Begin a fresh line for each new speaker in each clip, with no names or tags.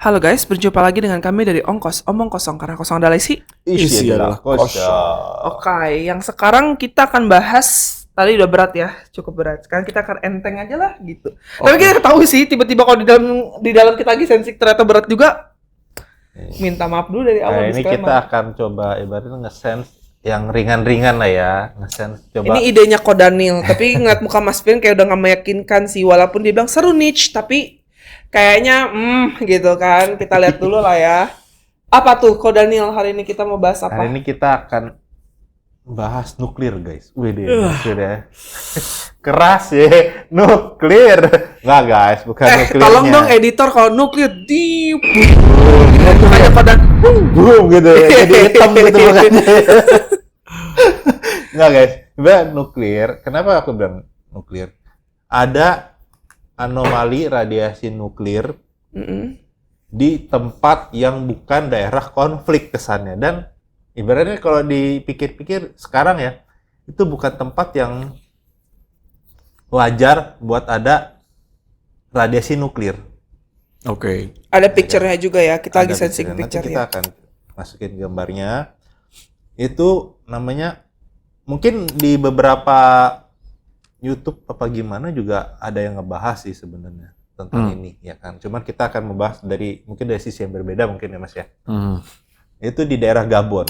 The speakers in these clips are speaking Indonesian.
Halo guys, berjumpa lagi dengan kami dari Ongkos, Omong Kosong, karena kosong adalah isi.
Isi adalah kosong.
Oke, yang sekarang kita akan bahas, tadi udah berat ya, cukup berat. Sekarang kita akan enteng aja lah gitu. Tapi kita tahu sih, tiba-tiba kalau di dalam kita lagi sensi ternyata berat juga. Minta maaf dulu dari awal.
Nah, ini kita akan coba ibaratnya nge-sense yang ringan-ringan lah ya. Nge-sense coba.
Ini idenya Kodanil, tapi ngeliat muka Mas Fian kayak udah gak meyakinkan sih. Walaupun dia bilang seru niche, tapi kayaknya gitu kan. Kita lihat dulu lah ya. Apa tuh Kodanil hari ini kita mau bahas apa?
Hari ini kita akan bahas nuklir, guys. Wih deh, nuklir ya. Keras ya, nuklir. Nggak guys, bukan nuklirnya.
Tolong dong editor kalau nuklir di kayak pada
boom gitu ya, jadi hitam gitu makanya. Nggak guys, sebenarnya nuklir. Kenapa aku bilang nuklir? Ada anomali radiasi nuklir di tempat yang bukan daerah konflik kesannya, dan ibaratnya kalau dipikir-pikir sekarang ya, itu bukan tempat yang wajar buat ada radiasi nuklir.
Oke.
ada picture-nya juga ya. Kita lagi
Ada
sensing
picture-nya. Nanti kita
picture-nya.
akan masukin gambarnya. Itu namanya, mungkin di beberapa YouTube apa gimana juga ada yang ngebahas sih sebenarnya tentang ini, ya kan. Cuman kita akan membahas mungkin dari sisi yang berbeda mungkin ya Mas ya. Itu di daerah Gabon.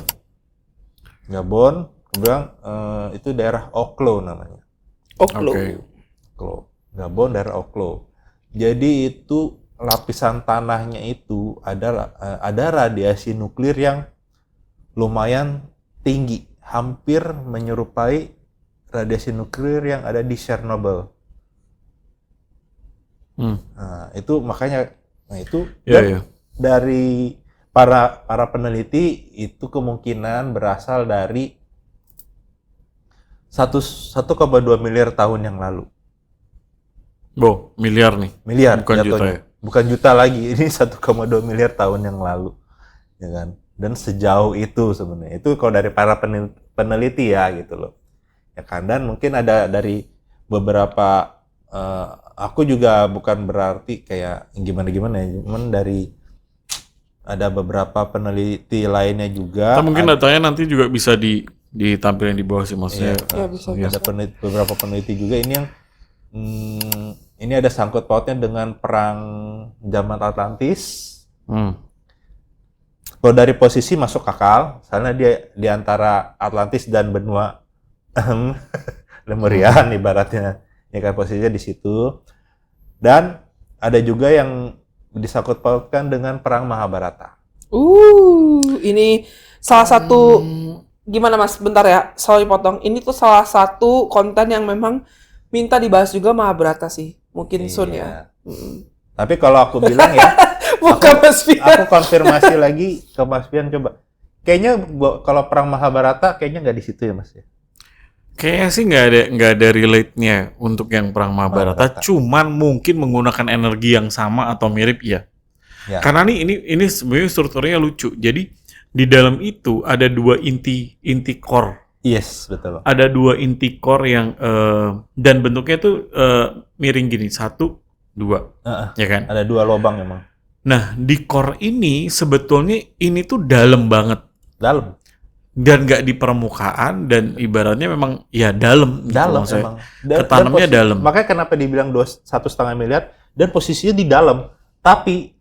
Gabon, aku bilang itu daerah Oklo namanya.
Oklo.
Oklo. Gabon, daerah Oklo. Jadi itu lapisan tanahnya itu ada radiasi nuklir yang lumayan tinggi, hampir menyerupai radiasi nuklir yang ada di Chernobyl. Nah, itu makanya, dari para peneliti itu kemungkinan berasal dari 1,2 miliar tahun yang lalu.
Miliar nih.
Miliar,
Bukan juta
jatuhnya.
ya?
Bukan juta lagi, ini 1,2 miliar tahun yang lalu, ya kan? Dan sejauh itu sebenarnya, itu kalau dari para peneliti ya gitu loh, ya kan? Dan mungkin ada dari beberapa, aku juga bukan berarti kayak gimana-gimana ya, cuman dari ada beberapa peneliti lainnya juga.
Mungkin datanya nanti juga bisa ditampilin di bawah sih maksudnya.
Ya, bisa.
Ada beberapa peneliti juga ini yang ini ada sangkut pautnya dengan perang zaman Atlantis. Kalau dari posisi masuk akal, soalnya dia di antara Atlantis dan benua Lemurian ibaratnya, ya kan, posisinya di situ. Dan ada juga yang disangkut pautkan dengan perang Mahabharata.
Ini salah satu gimana Mas? Bentar ya, sorry potong. Ini tuh salah satu konten yang memang minta dibahas juga Mahabharata sih. Mungkin soon ya.
Tapi kalau aku bilang ya,
Bukan Mas Fian.
aku konfirmasi lagi ke Mas Fian coba. Kayaknya kalau perang Mahabharata kayaknya nggak di situ ya Mas ya.
Kayaknya sih nggak ada relate-nya untuk yang perang Mahabharata. Cuman mungkin menggunakan energi yang sama atau mirip ya. Karena ini sebenarnya strukturnya lucu. Jadi di dalam itu ada dua inti core.
Yes, betul.
Ada dua inti core yang dan bentuknya tuh miring gini, 1, 2, ya kan?
Ada 2 lubang emang.
Nah, di core ini sebetulnya ini tuh dalam banget.
Dalam.
Dan nggak di permukaan, dan ibaratnya memang ya dalam.
Dalam
gitu,
emang.
Ketanamnya dalam.
Makanya kenapa dibilang 1,5 miliar, dan posisinya di dalam. Tapi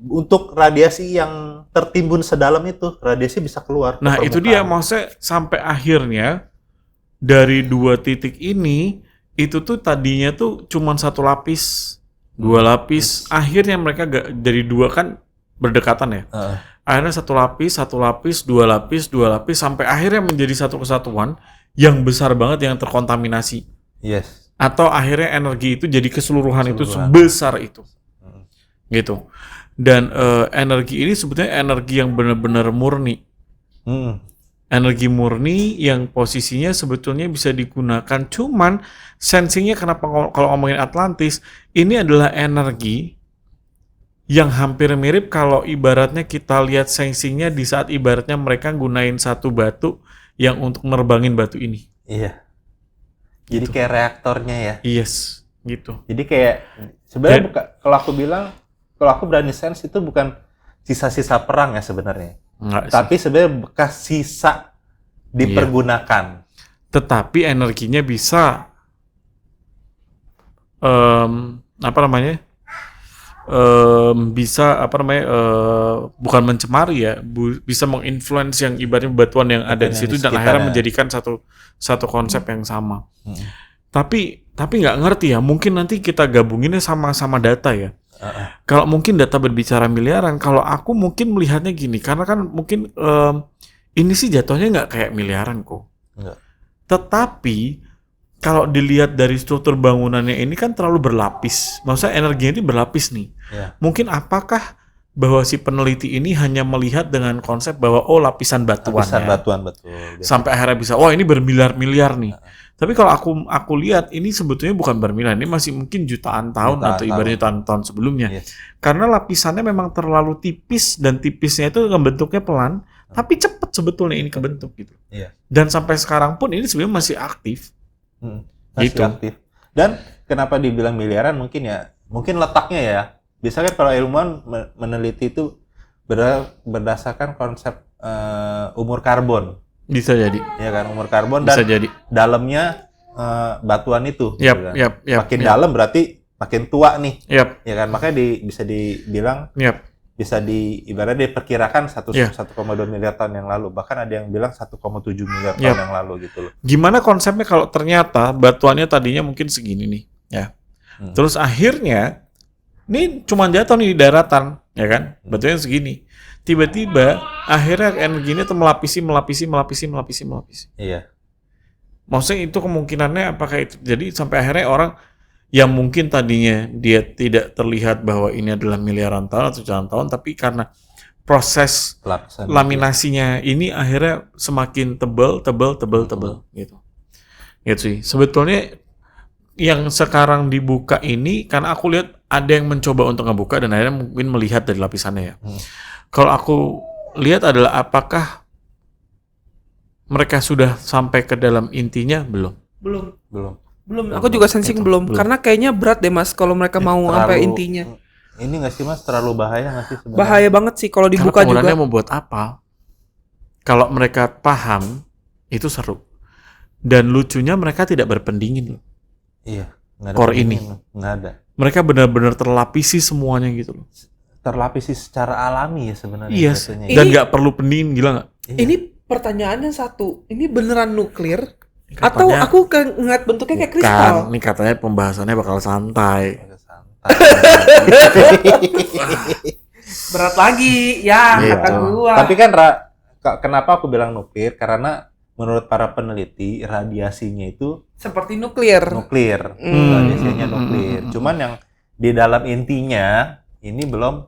untuk radiasi yang tertimbun sedalam itu, radiasi bisa keluar.
Nah, itu dia maksudnya sampai akhirnya dari 2 titik ini, itu tuh tadinya tuh cuman 1 lapis. 2 lapis, akhirnya mereka dari 2 kan berdekatan ya. Akhirnya 1 lapis, 1 lapis, 2 lapis, 2 lapis, sampai akhirnya menjadi satu kesatuan yang besar banget yang terkontaminasi.
Yes.
Atau akhirnya energi itu jadi keseluruhan. Itu sebesar itu. Gitu. Dan energi ini sebetulnya energi yang benar-benar murni. Energi murni yang posisinya sebetulnya bisa digunakan, cuman sensingnya kenapa kalau ngomongin Atlantis, ini adalah energi yang hampir mirip kalau ibaratnya kita lihat sensingnya di saat ibaratnya mereka gunain satu batu yang untuk nerbangin batu ini.
Iya. Jadi kayak reaktornya ya.
Yes, gitu.
Jadi kayak sebenarnya kalau aku bilang, kalau aku berani sense itu bukan sisa-sisa perang ya sebenarnya.
Enggak sih.
Tapi sebenarnya bekas sisa dipergunakan.
Tetapi energinya bisa apa namanya? Bisa apa namanya? Bukan mencemari ya, bisa menginfluence yang ibaratnya batuan yang ada di
Yang
situ
di
dan
sekitar
akhirnya
ya.
menjadikan satu konsep yang sama. Tapi nggak ngerti ya, mungkin nanti kita gabunginnya sama data ya. Kalau mungkin data berbicara miliaran, kalau aku mungkin melihatnya gini, karena kan mungkin ini sih jatuhnya nggak kayak miliaran kok.
Enggak.
Tetapi kalau dilihat dari struktur bangunannya ini kan terlalu berlapis. Maksudnya energinya ini berlapis nih.
Ya.
Mungkin apakah bahwa si peneliti ini hanya melihat dengan konsep bahwa oh lapisan batuan
Lapisan
ya.
batuan betul.
Sampai akhirnya bisa, wah ini bermiliar-miliar nih. Tapi kalau aku lihat ini sebetulnya bukan bermiliar, ini masih mungkin jutaan tahun
Jutaan
atau ibaratnya tahun-tahun sebelumnya.
Yes.
Karena lapisannya memang terlalu tipis dan tipisnya itu bentuknya pelan, tapi cepat sebetulnya ini kebentuk gitu.
Iya.
Dan sampai sekarang pun ini sebenarnya masih aktif.
Masih
Gitu.
aktif. Dan kenapa dibilang miliaran mungkin letaknya ya. Biasanya kalau ilmuwan meneliti itu berdasarkan konsep umur karbon.
Bisa jadi.
Ya kan, umur karbon
Bisa
dan
jadi.
dalamnya batuan itu.
Yap,
gitu kan.
yap, yap,
Makin
yap.
dalam berarti makin tua nih.
Yap,
Ya kan, makanya bisa dibilang
yap.
ibaratnya diperkirakan 1,2
Iya.
miliar tahun yang lalu. Bahkan ada yang bilang 1,7 miliar
Yap.
tahun yang lalu gitu loh.
Gimana konsepnya kalau ternyata batuannya tadinya mungkin segini nih, ya. Terus akhirnya ini cuma jatuh nih di daratan, ya kan? Batuannya segini. Tiba-tiba akhirnya energinya tuh melapisi.
Iya.
Maksudnya itu kemungkinannya apakah itu jadi sampai akhirnya orang yang mungkin tadinya dia tidak terlihat bahwa ini adalah miliaran tahun atau jutaan tahun, tapi karena proses
Lapisan
laminasinya ini akhirnya semakin tebal gitu. Gitu sih. Sebetulnya yang sekarang dibuka ini karena aku lihat ada yang mencoba untuk ngebuka dan akhirnya mungkin melihat dari lapisannya ya. Kalau aku lihat adalah apakah mereka sudah sampai ke dalam intinya belum.
belum.
Aku juga sensing belum. Karena kayaknya berat deh Mas kalau mereka mau sampai intinya.
Ini nggak sih Mas terlalu bahaya nggak sih sebenarnya?
Bahaya banget sih kalau dibuka
Karena
juga.
penggunaannya mau buat apa? Kalau mereka paham itu seru. Dan lucunya mereka tidak berpendingin.
Iya. Nggak ada
Core
pendingin
ini.
loh. Nggak ada.
Mereka benar-benar terlapisi semuanya gitu loh.
Terlapisi secara alami ya sebenarnya.
Iya.
biasanya.
Dan nggak perlu pendingin, gila nggak?
Iya.
Ini pertanyaannya satu. Ini beneran nuklir?
Katanya-
Atau aku ngeliat bentuknya kayak kristal?
Kan, ini katanya pembahasannya bakal santai.
Agak santai.
Berat lagi. Ya,
Gitu.
kata gua.
Tapi kan kenapa aku bilang nuklir? Karena menurut para peneliti radiasinya itu
Seperti nuklir.
nuklir. Radiasinya nuklir. Cuman yang di dalam intinya ini belum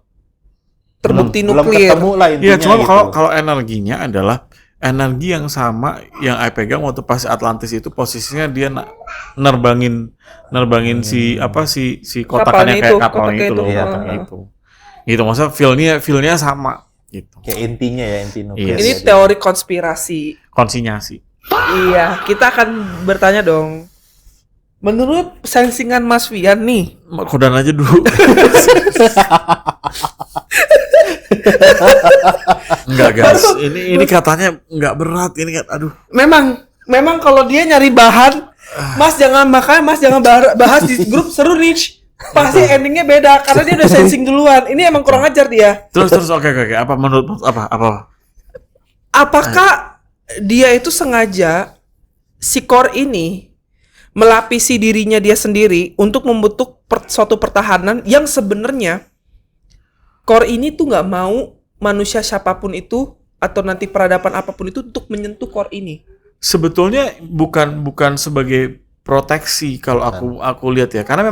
Terbukti
belum
nuklir.
ketemu lah intinya.
Iya, cuma
gitu.
kalau energinya adalah energi yang sama yang I pegang waktu pas Atlantis itu posisinya dia nerbangin si kotakannya
Kapalnya
kayak
itu,
kapalnya
kotaknya
itu loh,
itu.
kotaknya itu. Gitu, maksudnya feel-nya sama gitu.
kayak intinya ya inti nuklir.
Yes.
Ini
Jadi-
teori konspirasi.
Konsinyasi.
Iya, kita akan bertanya dong. Menurut sensingan Mas Fian nih,
Kodan aja dulu. Enggak guys, ini katanya enggak berat, ini kan aduh.
memang kalau dia nyari bahan, Mas jangan bahas di grup seru nih. Pasti endingnya beda karena dia udah sensing duluan. Ini emang kurang ajar dia.
Terus oke. Apa menurut apa?
Apakah dia itu sengaja si core ini melapisi dirinya dia sendiri untuk membentuk suatu pertahanan yang sebenarnya core ini tuh nggak mau manusia siapapun itu atau nanti peradaban apapun itu untuk menyentuh core ini.
Sebetulnya bukan sebagai proteksi kalau aku lihat ya, karena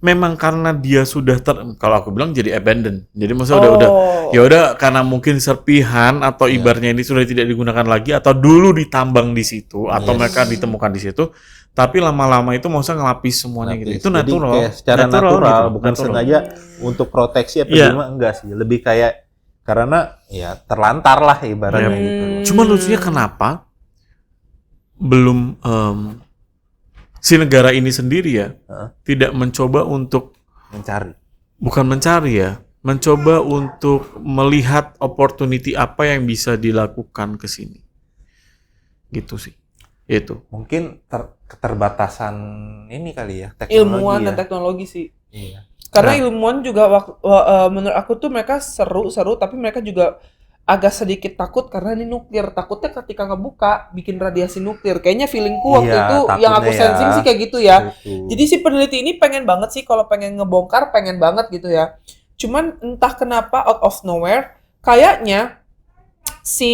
memang karena dia sudah kalau aku bilang jadi abandoned. Jadi maksudnya udah ya udah karena mungkin serpihan atau ibarnya ini sudah tidak digunakan lagi atau dulu ditambang di situ atau mereka ditemukan di situ, tapi lama-lama itu maksudnya ngelapis semuanya gitu. Itu
Jadi
natural.
kayak secara natural
gitu,
bukan
natural.
sengaja untuk proteksi apa
Iya.
gimana enggak sih. Lebih kayak karena ya terlantar lah ibaratnya gitu.
Cuma lucunya kenapa belum si negara ini sendiri ya tidak mencoba untuk
Mencari.
bukan mencari ya, mencoba untuk melihat opportunity apa yang bisa dilakukan ke sini. Gitu sih. Itu.
Mungkin keterbatasan ini kali ya, teknologi
Ilmuwan dan
ya.
teknologi sih.
Iya.
Karena
Nah.
ilmuwan juga menurut aku tuh mereka seru tapi mereka juga agak sedikit takut karena ini nuklir. Takutnya ketika ngebuka bikin radiasi nuklir. Kayaknya feelingku waktu
Iya,
itu yang aku
takutnya ya.
sensing sih kayak gitu ya.
Gitu.
Jadi si peneliti ini pengen banget sih kalau pengen ngebongkar, pengen banget gitu ya. Cuman entah kenapa out of nowhere kayaknya si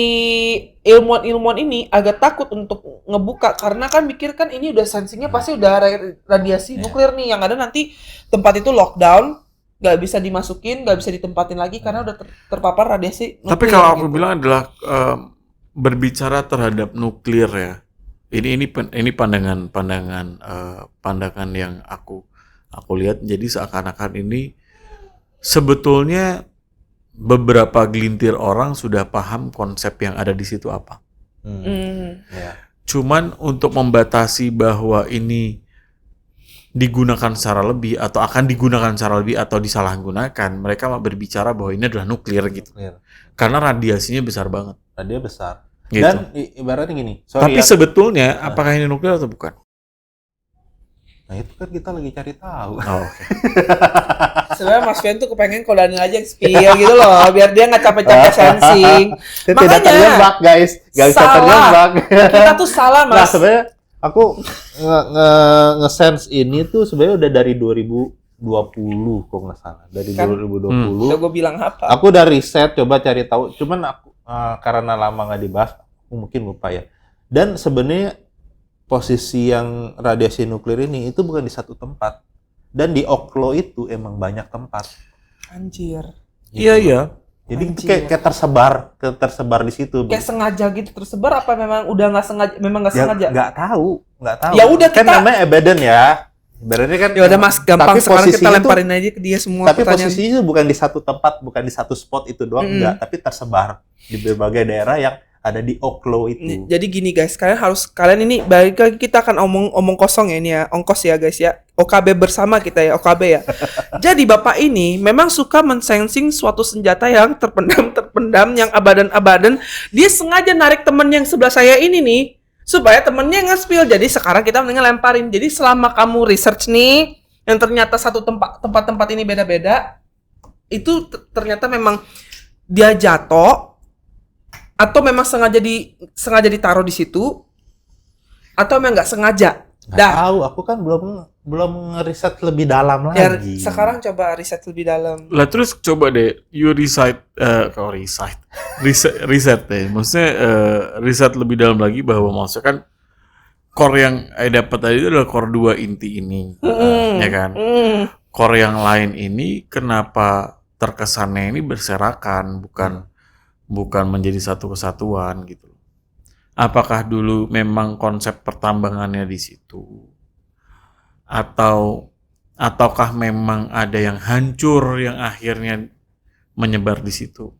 ilmuwan-ilmuwan ini agak takut untuk ngebuka karena kan mikir kan ini udah sensingnya pasti udah radiasi
Iya.
nuklir nih yang ada nanti tempat itu lockdown, nggak bisa dimasukin, nggak bisa ditempatin lagi karena udah terpapar radiasi nuklir.
Tapi kalau aku
gitu.
bilang adalah berbicara terhadap nuklir ya. Ini pandangan yang aku lihat. Jadi seakan-akan ini sebetulnya beberapa gelintir orang sudah paham konsep yang ada di situ apa.
Ya.
Cuman untuk membatasi bahwa ini digunakan secara lebih atau akan digunakan secara lebih atau disalahgunakan, mereka berbicara bahwa ini adalah nuklir gitu.
Nuklir.
Karena radiasinya besar banget.
Dia besar.
Gitu.
Dan ibaratnya gini.
Tapi sebetulnya apakah ini nuklir atau bukan?
Nah itu kan kita lagi cari tahu.
Oh, oke.
Sebenarnya Mas Fian tuh kepengen kalau Daniel aja yang spill gitu loh, biar dia nggak capek-capek sensing.
Tidak
Makanya,
terjebak guys, nggak bisa
salah.
terjebak.
Kita tuh salah
Nah
Mas.
sebenarnya aku nge-sense ini tuh sebenarnya udah dari 2020 kok nggak salah. Dari
Kan?
2020.
Udah gue bilang apa?
Aku udah riset, coba cari tahu. Cuman aku karena lama nggak dibahas, aku mungkin lupa ya. Dan sebenarnya posisi yang radiasi nuklir ini itu bukan di satu tempat. Dan di Oklo itu emang banyak tempat.
Anjir.
Iya, iya.
Jadi itu
Anjir.
kayak tersebar di situ.
Kayak sengaja gitu tersebar apa memang udah nggak sengaja? Memang nggak
Ya,
sengaja.
nggak tahu.
Ya udah,
kan
kita-
namanya evident ya. Berarti kan.
Ya udah Mas, gampang
tapi
sekarang kita
posisinya
lemparin aja ke dia semua
Tapi
pertanyaan.
posisinya bukan di satu tempat, bukan di satu spot itu doang, enggak. Tapi tersebar di berbagai daerah yang ada di Oklo itu.
Jadi gini guys, kalian ini balik lagi kita akan omong kosong ya ini ya, ongkos ya guys ya. OKB bersama kita ya, OKB ya. Jadi Bapak ini memang suka mensensing suatu senjata yang terpendam yang abadan-abadan. Dia sengaja narik temen yang sebelah saya ini nih supaya temennya nge-spill. Jadi sekarang kita mendingan lemparin. Jadi selama kamu research nih yang ternyata satu tempat-tempat ini beda-beda, itu ternyata memang dia jatuh atau memang sengaja ditaruh di situ atau memang nggak sengaja.
Nggak tahu, aku kan belum ngeriset lebih dalam
Ya,
lagi.
sekarang coba riset lebih dalam.
Lah terus coba deh, you riset deh. Maksudnya riset lebih dalam lagi bahwa maksudnya kan core yang dapat tadi itu adalah core 2 inti ini, ya kan? Core yang lain ini kenapa terkesannya ini berserakan, bukan menjadi satu kesatuan gitu. Apakah dulu memang konsep pertambangannya di situ? Ataukah memang ada yang hancur yang akhirnya menyebar di situ?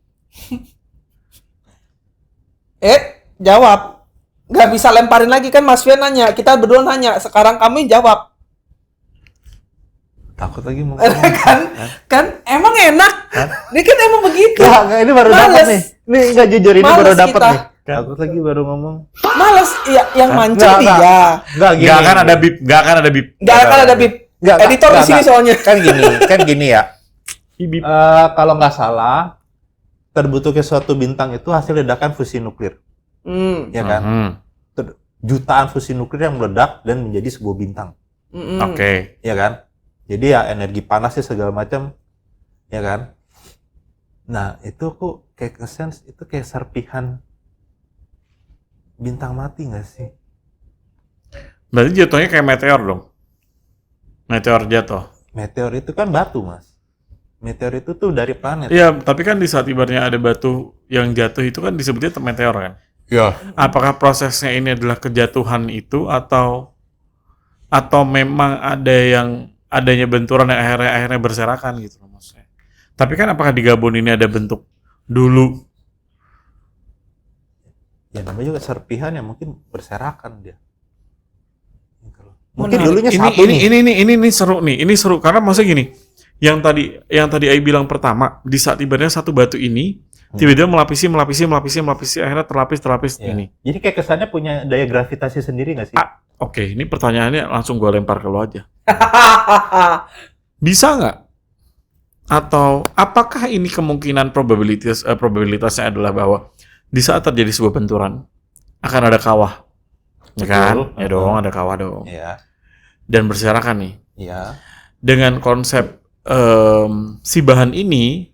Jawab. Nggak bisa lemparin lagi kan Mas Fian nanya. Kita berdua nanya. Sekarang kamu yang jawab.
Takut lagi mau
Kan emang enak. Ini kan emang begitu.
Nggak, ini baru dapat
Males.
nih. Ini nggak jujur, ini
Males
baru dapat
kita.
nih. Takut lagi baru ngomong.
Males. Iya, yang mancing
Nggak,
dia.
Nggak gini.
Nggak akan ada bip, nggak akan ada bip.
Nggak akan ada bip.
Nggak,
Editor di sini soalnya.
Kan gini ya.
Bip.
Kalau nggak salah, terbentuknya suatu bintang itu hasil ledakan fusi nuklir, ya kan? Jutaan fusi nuklir yang meledak dan menjadi sebuah bintang,
Oke.
ya kan? Jadi ya energi panasnya segala macam, ya kan? Nah itu kok kayak sense itu kayak serpihan bintang mati nggak sih?
Berarti jatuhnya kayak meteor dong. Meteor jatuh.
Meteor itu kan batu, Mas. Meteor itu tuh dari planet.
Iya, tapi kan di saat ibaratnya ada batu yang jatuh itu kan disebutnya meteor kan.
Ya.
Apakah prosesnya ini adalah kejatuhan itu atau memang ada yang adanya benturan yang akhirnya berserakan gitu loh maksudnya. Tapi kan apakah di Gabon ini ada bentuk dulu?
Ya namanya juga serpihan yang mungkin berserakan dia. Gitu loh. Mungkin dulunya
ini,
satu
ini,
nih.
ini seru nih. Ini seru karena maksudnya gini. yang tadi Ai bilang pertama, di saat ibaratnya satu batu ini tiba-tiba melapisi akhirnya terlapis
Ya.
ini.
Jadi kayak kesannya punya daya gravitasi sendiri nggak sih?
Oke, ini pertanyaannya langsung gue lempar ke lo aja. Bisa nggak? Atau apakah ini kemungkinan probabilitasnya adalah bahwa di saat terjadi sebuah benturan akan ada kawah, ya kan?
Betul.
Ya dong, ada kawah dong.
Iya.
Dan berserakan nih.
Iya.
Dengan konsep si bahan ini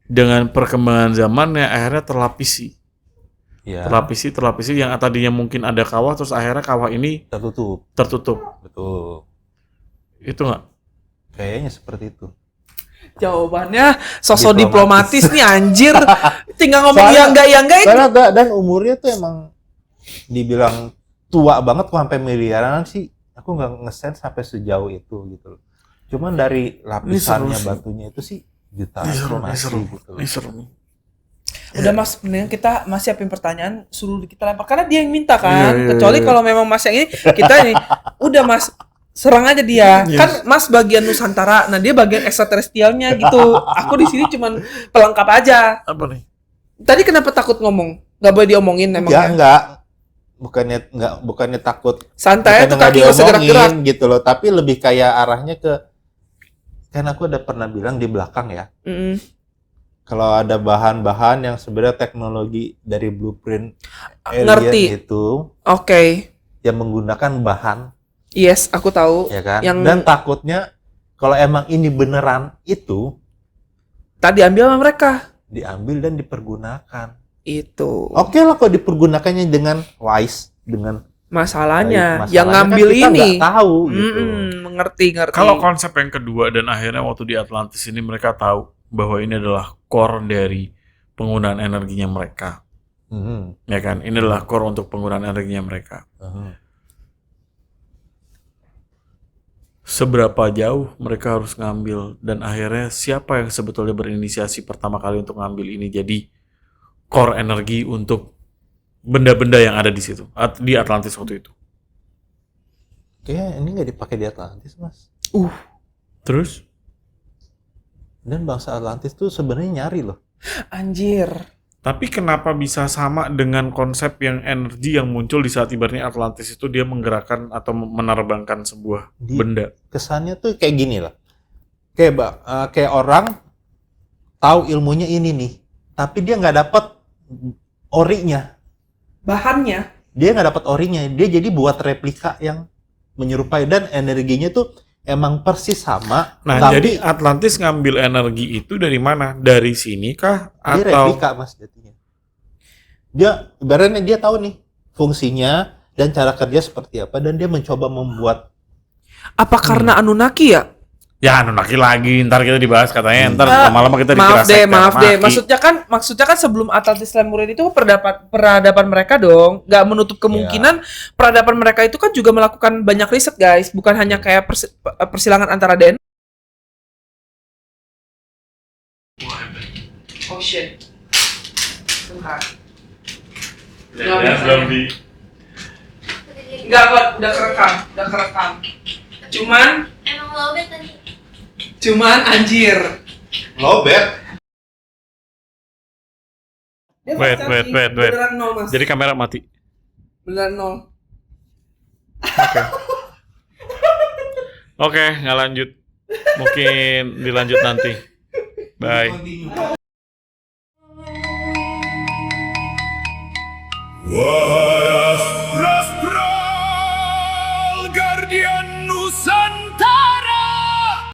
dengan perkembangan zamannya akhirnya terlapisi
Iya.
terlapisi yang tadinya mungkin ada kawah terus akhirnya kawah ini tertutup.
Betul.
Itu nggak?
Kayaknya seperti itu.
Jawabannya sosok
Diplomatis.
diplomatis nih anjir. Tinggal ngomong
Soalnya-
ya enggak.
Karena dan umurnya tuh emang dibilang tua banget kok sampai miliaran sih. Aku nggak nge-sense sampai sejauh itu gitu loh. Cuman dari lapisannya
seru sih.
batunya itu sih jutaan
Ini seru,
masih gitu loh.
Ini seru.
Udah Mas, mendingan kita masih siapin pertanyaan, suruh kita lempar karena dia yang minta kan.
Iya,
Kecuali
iya.
kalau memang Mas yang ini, kita ini udah Mas serang aja dia.
Yes.
Kan Mas bagian Nusantara, nah dia bagian ekstraterestrialnya gitu. Aku di sini cuman pelengkap aja.
Apa nih?
Tadi kenapa takut ngomong? Gak boleh diomongin emang.
Ya enggak. Bukannya takut.
Santai tuh
bukannya nggak
kaki gak usah gerak-gerak.
diomongin gitu loh, tapi lebih kayak arahnya ke kan aku udah pernah bilang di belakang ya.
Mm-mm.
Kalau ada bahan-bahan yang sebenarnya teknologi dari blueprint
Ngerti.
alien itu
Oke.
yang menggunakan bahan,
Yes, aku tahu.
ya kan?
Yang
Dan takutnya kalau emang ini beneran itu
tadi ambil sama mereka.
diambil dan dipergunakan.
Itu.
Oke lah kalau dipergunakannya dengan wise, dengan
Masalahnya,
baik.
yang
Masalahnya
ngambil
kan kita
ini.
nggak tahu gitu.
Ngerti.
Kalau konsep yang kedua dan akhirnya waktu di Atlantis ini mereka tahu bahwa ini adalah core dari penggunaan energinya mereka.
Mhm.
Ya kan? Ini adalah core untuk penggunaan energinya mereka.
Mhm.
Seberapa jauh mereka harus ngambil dan akhirnya siapa yang sebetulnya berinisiasi pertama kali untuk ngambil ini jadi core energi untuk benda-benda yang ada di situ di Atlantis waktu itu.
Kayaknya ini nggak dipakai di Atlantis, Mas.
Terus
Dan bangsa Atlantis tuh sebenarnya nyari loh.
Anjir.
tapi kenapa bisa sama dengan konsep yang energi yang muncul di saat ibaratnya Atlantis itu dia menggerakkan atau menerbangkan sebuah benda?
Kesannya tuh kayak gini lah. Kayak orang tahu ilmunya ini nih, tapi dia nggak dapat orinya.
Bahannya.
Dia nggak dapat orinya. Dia jadi buat replika yang menyerupai dan energinya tuh emang persis sama.
Nah,
tapi
jadi Atlantis ngambil energi itu dari mana? Dari sini kah?
dia
Atau
replika, Mas, jadinya. Dia ibaratnya dia tahu nih fungsinya dan cara kerja seperti apa dan dia mencoba membuat.
Apa karena Anunnaki ya?
ya Anunnaki lagi, ntar kita dibahas katanya, ntar lama-lama kita dikira sekte
Maaf deh.
Anunnaki.
Maksudnya kan sebelum Atlantis Lemuria itu peradaban mereka dong. Gak menutup kemungkinan peradaban mereka itu kan juga melakukan banyak riset, guys. Bukan hanya kayak persilangan antara DNA. Oh shit. Bentar.
belum di
Enggak, udah kerekam.
Emang lobet tadi.
Cuman anjir.
Lobet.
Dia
Wait.
Beneran nol, Mas.
Jadi kamera mati.
Beneran nol.
Oke, nggak lanjut. Mungkin dilanjut nanti. Bye.
Wow.